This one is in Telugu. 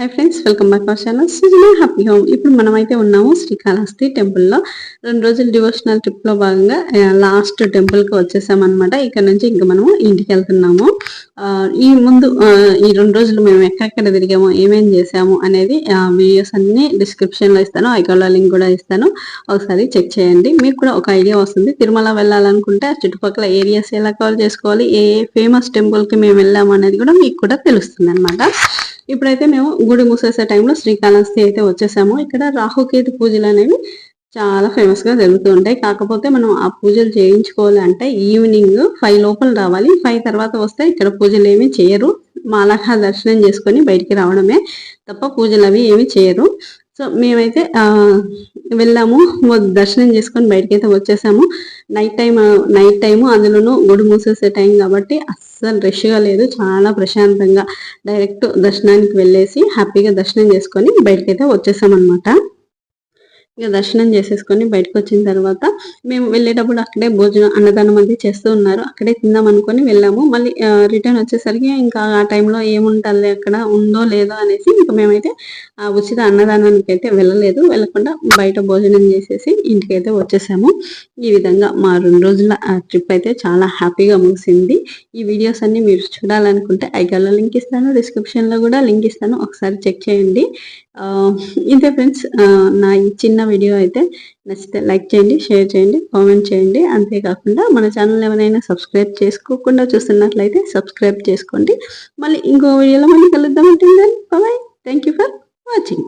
Hi friends, welcome back our channel Sujana happy home. ఇప్పుడు మనమైతే ఉన్నాము శ్రీకాళహస్తి టెంపుల్లో. 2 రోజుల డివోషనల్ ట్రిప్లో భాగంగా లాస్ట్ టెంపుల్కి వచ్చేసామన్నమాట. ఇక్కడ నుంచి ఇంకా మనము ఇంటికి వెళ్తున్నాము. ఈ 2 రోజులు మేము ఎక్కడెక్కడ తిరిగాము, ఏమేం చేసాము అనేది వీడియోస్ అన్ని డిస్క్రిప్షన్లో ఇస్తాను, ఐకాన్లో లింక్ కూడా ఇస్తాను. ఒకసారి చెక్ చేయండి, మీకు కూడా ఒక ఐడియా వస్తుంది. తిరుమల వెళ్ళాలనుకుంటే ఆ చుట్టుపక్కల ఏరియాస్ ఎలా కవర్ చేసుకోవాలి, ఏ ఫేమస్ టెంపుల్కి మేము వెళ్ళాము అనేది కూడా మీకు కూడా తెలుస్తుంది అనమాట. ఇప్పుడైతే మేము గుడి మూసేసే టైంలో శ్రీకాళహస్తి అయితే వచ్చేసాము. ఇక్కడ రాహుకేతు పూజలు అనేవి చాలా ఫేమస్ గా జరుగుతూ ఉంటాయి. కాకపోతే మనం ఆ పూజలు చేయించుకోవాలి అంటే ఈవినింగ్ 5 లోపల రావాలి. 5 తర్వాత వస్తే ఇక్కడ పూజలు ఏమి చేయరు. మాలాగా దర్శనం చేసుకొని బయటికి రావడమే తప్ప పూజలు అవి ఏమి చేయరు. సో మేమైతే వెళ్ళాము, దర్శనం చేసుకొని బయటకి అయితే వచ్చేసాము. నైట్ టైము అందులోనూ గుడి మూసేసే టైం కాబట్టి అస్సలు రష్గా లేదు. చాలా ప్రశాంతంగా డైరెక్ట్ దర్శనానికి వెళ్ళేసి హ్యాపీగా దర్శనం చేసుకొని బయటకైతే వచ్చేసామన్నమాట. ఇక దర్శనం చేసేసుకొని బయటకు వచ్చిన తర్వాత మేము వెళ్ళేటప్పుడు అక్కడే భోజనం అన్నదానం అది చేస్తూ ఉన్నారు. అక్కడే తిందాం అనుకొని వెళ్ళాము. మళ్ళీ రిటర్న్ వచ్చేసరికి ఇంకా ఆ టైంలో ఏముంటుంది అక్కడ ఉందో లేదో అనేసి ఇంకా మేమైతే ఉచిత అన్నదానానికి అయితే వెళ్ళకుండా బయట భోజనం చేసేసి ఇంటికైతే వచ్చేసాము. ఈ విధంగా మా 2 రోజుల ట్రిప్ అయితే చాలా హ్యాపీగా ముగిసింది. ఈ వీడియోస్ అన్ని మీరు చూడాలనుకుంటే ఐకాన్లో లింక్ ఇస్తాను, డిస్క్రిప్షన్లో కూడా లింక్ ఇస్తాను, ఒకసారి చెక్ చేయండి. ఇంతే ఫ్రెండ్స్, నా ఈ చిన్న వీడియో అయితే నచ్చితే లైక్ చేయండి, షేర్ చేయండి, కామెంట్ చేయండి. అంతేకాకుండా మన ఛానల్ ఎవరైనా సబ్స్క్రైబ్ చేసుకోకుండా చూస్తున్నట్లయితే సబ్స్క్రైబ్ చేసుకోండి. మళ్ళీ ఇంకో వీడియోలో మళ్ళీ కలుద్దాం. ఉంటుంది bye. Thank you for watching.